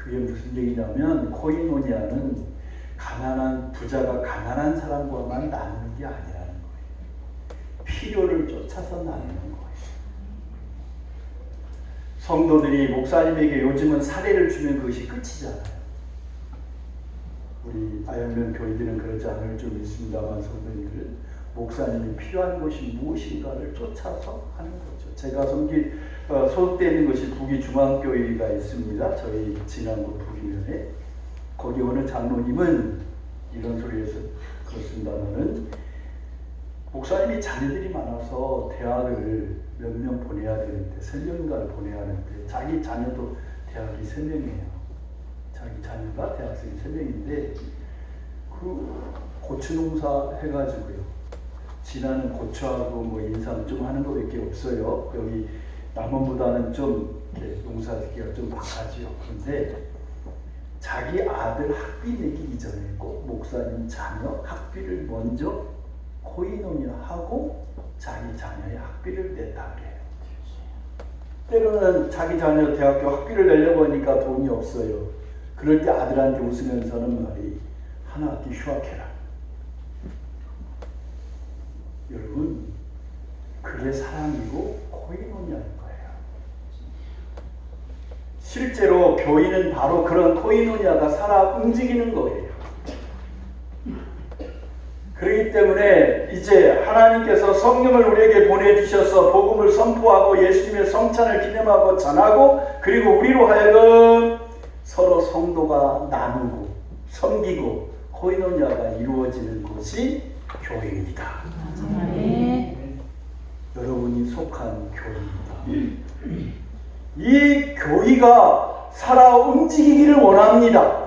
그게 무슨 얘기냐면 코이노니아는 가난한 부자가 가난한 사람과만 나누는 게 아니라는 거예요. 필요를 쫓아서 나누는 거예요. 성도들이 목사님에게 요즘은 사례를 주면 그것이 끝이잖아요. 우리 아영면 교회들은 그러지 않을 줄 믿습니다만 성도님들은 목사님이 필요한 것이 무엇인가를 쫓아서 하는 거죠. 제가 소속되어 있는 것이 북위 중앙교회가 있습니다. 저희 진안구 북위면에 거기 어느 장로님은 이런 소리에서 그렇습니다만은 목사님이 자녀들이 많아서 대학을 몇 명 보내야 되는데 3명인가를 보내야 하는데 자기 자녀도 대학이 3명이에요. 자기 자녀가 대학생이 3명인데 그 고추농사 해가지고요. 지나는 고추하고 뭐 인삼 좀 하는 거밖에 없어요. 여기 남원보다는 좀 이렇게 농사짓기가 좀 박하지요. 그런데 자기 아들 학비 내기 이전에 꼭 목사님 자녀 학비를 먼저 코이노니아 하고 자기 자녀의 학비를 냈다 그래요. 때로는 자기 자녀 대학교 학비를 내려고 하니까 돈이 없어요. 그럴 때 아들한테 웃으면서 하는 말이 하나 학기 휴학해라. 여러분 그게 사랑이고 코이노니아인 거예요. 실제로 교인은 바로 그런 코이노니아가 살아 움직이는 거예요. 그렇기 때문에 이제 하나님께서 성령을 우리에게 보내주셔서 복음을 선포하고 예수님의 성찬을 기념하고 전하고 그리고 우리로 하여금 서로 성도가 나누고 섬기고 코이노니아가 이루어지는 곳이 교회입니다. 여러분이 속한 교회입니다. 이 교회가 살아 움직이기를 원합니다.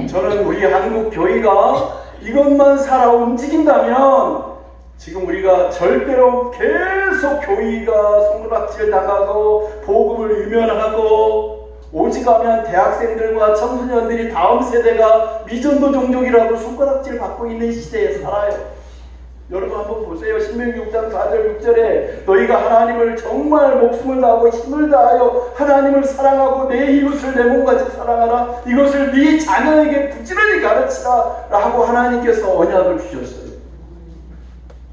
저는 우리 한국 교회가 이것만 살아 움직인다면 지금 우리가 절대로 계속 교회가 손가락질 당하고 복음을 유면하고 오직하면 대학생들과 청소년들이 다음 세대가 미전도 종족이라고 손가락질 받고 있는 시대에 살아요. 여러분 한번 보세요. 신명기 6장 4절 6절에 너희가 하나님을 정말 목숨을 다하고 힘을 다하여 하나님을 사랑하고 내 이웃을 내 몸같이 사랑하라. 이것을 네 자녀에게 부지런히 가르치라 라고 하나님께서 언약을 주셨어요.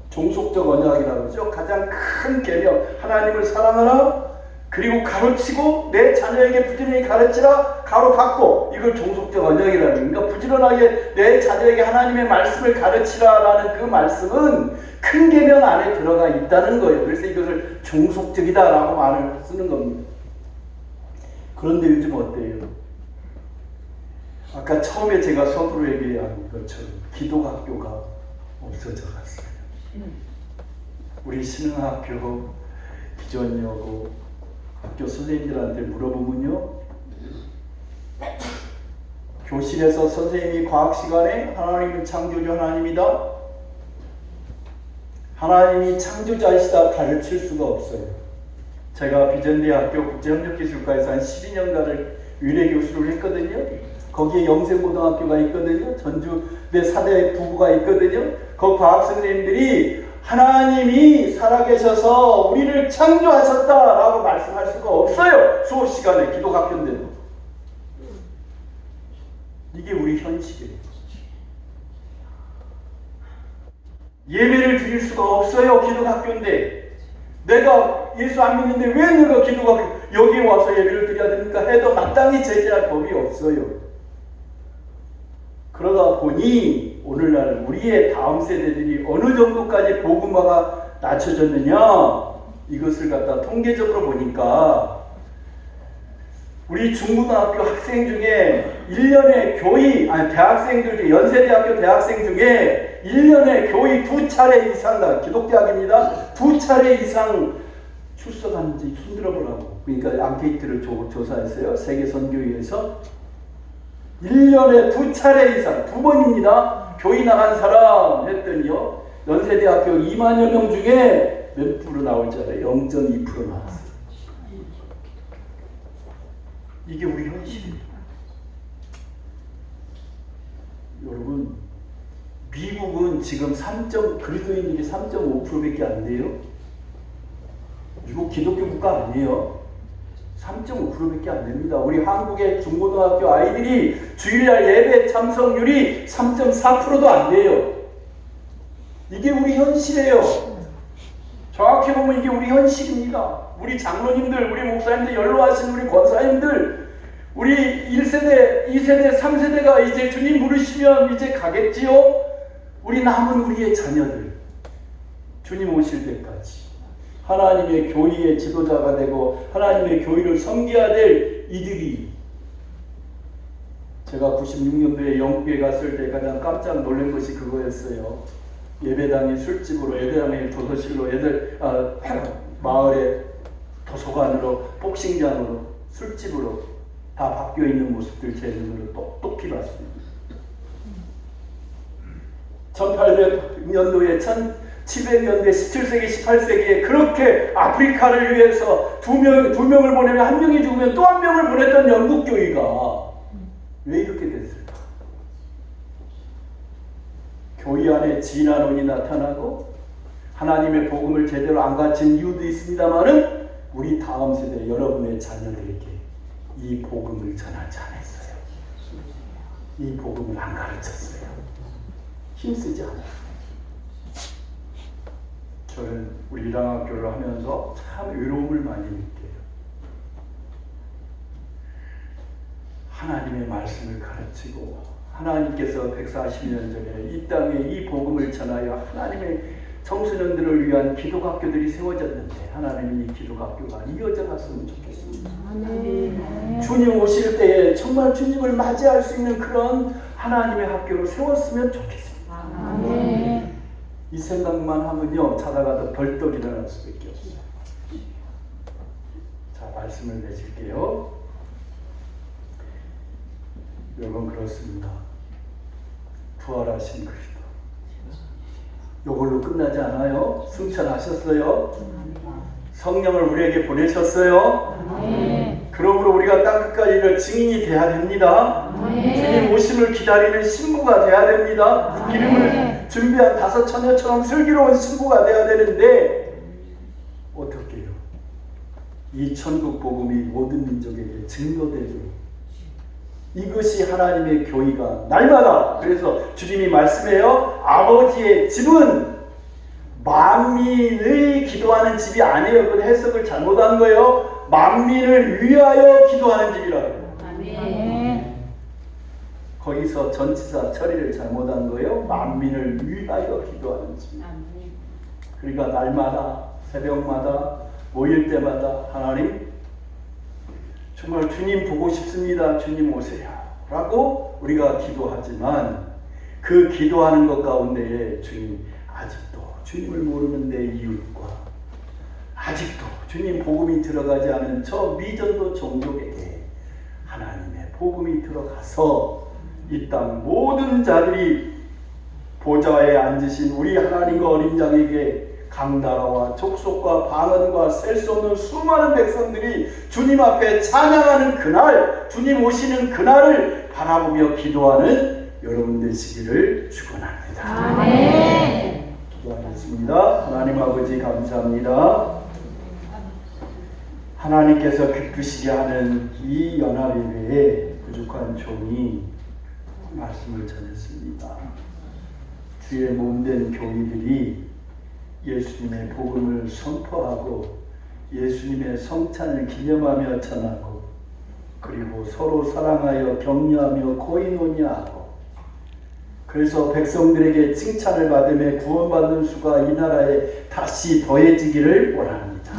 종속적 언약이라고 그러죠. 가장 큰 계명 하나님을 사랑하라. 그리고 가르치고 내 자녀에게 부지런히 가르치라. 가로 닫고 이걸 종속적 언약이라는 그러니까 부지런하게 내 자녀에게 하나님의 말씀을 가르치라라는 그 말씀은 큰 계명 안에 들어가 있다는 거예요. 그래서 이것을 종속적이다라고 말을 쓰는 겁니다. 그런데 요즘 어때요? 아까 처음에 제가 서두로 얘기한 것처럼 기독학교가 없어져 갔어요. 우리 신흥학교, 기존여고 학교 선생님들한테 물어보면요, 교실에서 선생님이 과학 시간에 하나님은 창조주 하나님이다, 하나님이 창조자이시다 가르칠 수가 없어요. 제가 비전대학교 국제협력기술과에서 한 12년간을 위례교수를 했거든요. 거기에 영생고등학교가 있거든요. 전주대 4대 부부가 있거든요. 그 과학 선생님들이 하나님이 살아계셔서 우리를 창조하셨다라고 말씀할 수가 없어요. 수업 시간에 기독학교인데도. 이게 우리 현실이에요. 예배를 드릴 수가 없어요. 기독학교인데. 내가 예수 안 믿는데 왜 내가 기독학교 여기에 와서 예배를 드려야 됩니까? 해도 마땅히 제재할 법이 없어요. 그러다 보니 오늘날 우리의 다음 세대들이 어느 정도까지 복음화가 낮춰졌느냐, 이것을 갖다 통계적으로 보니까 우리 중고등학교 학생 중에 1년에 대학생들 중에 연세대학교 대학생 중에 1년에 교의 2차례 이상, 기독대학입니다. 2차례 이상 출석하는지 손들어 보라고. 그러니까 앙케이트를 조사했어요. 세계선교회에서 1년에 2차례 이상, 2번입니다. 교회 나간 사람 했더니요, 연세대학교 2만여 명 중에 몇 프로 나올 줄 알아요? 0.2% 나왔어요. 이게 우리 현실이에요. 여러분, 미국은 지금 그리스도인들이 3.5%밖에 안 돼요. 미국 기독교 국가 아니에요. 3.5%밖에 안 됩니다. 우리 한국의 중고등학교 아이들이 주일날 예배 참석률이 3.4%도 안 돼요. 이게 우리 현실이에요. 정확히 보면 이게 우리 현실입니다. 우리 장로님들, 우리 목사님들, 연로하신 우리 권사님들, 우리 1세대, 2세대, 3세대가 이제 주님 부르시면 이제 가겠지요? 우리 남은 우리의 자녀들, 주님 오실 때까지 하나님의 교회의 지도자가 되고 하나님의 교회를 섬겨야 될 이들이, 제가 96년도에 영국에 갔을 때 가장 깜짝 놀란 것이 그거였어요. 예배당이 술집으로, 예배당이 도서실로, 마을의 도서관으로, 복싱장으로, 술집으로 다 바뀌어 있는 모습들 제 눈으로 똑똑히 봤습니다. 1800년도에 1700년대 17세기 18세기에 그렇게 아프리카를 위해서 두 명을 보내면 한 명이 죽으면 또 한 명을 보냈던 영국 교회가 왜 이렇게 됐을까? 교회 안에 진화론이 나타나고 하나님의 복음을 제대로 안 가르친 이유도 있습니다만은 우리 다음 세대 여러분의 자녀들에게 이 복음을 전하지 않았어요. 이 복음을 안 가르쳤어요. 힘쓰지 않았어요. 저는 우리 일양학교를 하면서 참 외로움을 많이 느껴요. 하나님의 말씀을 가르치고 하나님께서 140년 전에 이 땅에 이 복음을 전하여 하나님의 청소년들을 위한 기독학교들이 세워졌는데 하나님이 이 기독학교가 이어져 갔으면 좋겠습니다. 주님 오실 때에 정말 주님을 맞이할 수 있는 그런 하나님의 학교로 세웠으면 좋겠습니다. 이 생각만 하면요, 자다가도 벌떡 일어날 수밖에 없어요. 자, 말씀을 내실게요. 여러분, 그렇습니다. 부활하신 그리스도, 이걸로 끝나지 않아요. 승천하셨어요. 성령을 우리에게 보내셨어요. 그러므로 우리가 땅끝까지 이를 증인이 돼야 됩니다. 주님 오심을 기다리는 신부가 돼야 됩니다. 기름을 준비한 5 처녀처럼 슬기로운 신부가 돼야 되는데 어떻게 해요? 이 천국 복음이 모든 민족에게 증거되도록, 이것이 하나님의 교회가 날마다, 그래서 주님이 말씀해요. 아버지의 집은 만민의 기도하는 집이 아니에요. 그 해석을 잘못한 거예요. 만민을 위하여 기도하는 집이라고. 거기서 전치사 처리를 잘못한 거예요. 만민을 위하여 기도하는 집. 그러니까 날마다, 새벽마다, 모일 때마다 하나님, 정말 주님 보고 싶습니다. 주님 오세요. 라고 우리가 기도하지만 그 기도하는 것 가운데에 주님, 아직도 주님을 모르는 내 이웃과 아직도 주님 복음이 들어가지 않은 저 미전도 종족에게 하나님의 복음이 들어가서 이 땅 모든 자들이 보좌에 앉으신 우리 하나님과 어린 양에게 강나라와 족속과 방언과 셀 수 없는 수많은 백성들이 주님 앞에 찬양하는 그날, 주님 오시는 그날을 바라보며 기도하는 여러분 되시기를 축원합니다. 아멘. 기도하겠습니다. 하나님 아버지, 감사합니다. 하나님께서 기쁘시게 하는 이 연합예배에 부족한 종이 말씀을 전했습니다. 주의 몸된 교인들이 예수님의 복음을 선포하고 예수님의 성찬을 기념하며 전하고, 그리고 서로 사랑하여 격려하며 고인노니하고, 그래서 백성들에게 칭찬을 받으며 구원받는 수가 이 나라에 다시 더해지기를 원합니다.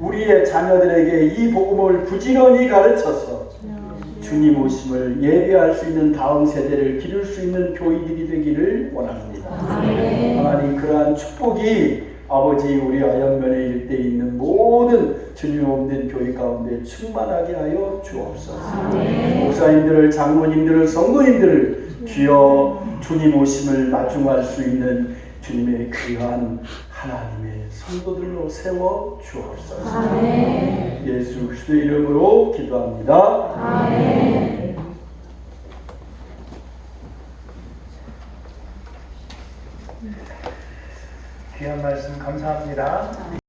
우리의 자녀들에게 이 복음을 부지런히 가르쳐서 주님 오심을 예배할 수 있는 다음 세대를 기를 수 있는 교회들이 되기를 원합니다. 하나님, 그러한 축복이 아버지 우리 아영면에 일대에 있는 모든 주님 없는 교회 가운데 충만하게 하여 주옵소서. 목사님들을, 장로님들을, 성도님들을 주여 주님 오심을 마중할 수 있는 주님의 귀한 하나님의 성도들로 세워 주옵소서. 예수 그리스도 이름으로 기도합니다. 아멘. 귀한 말씀 감사합니다.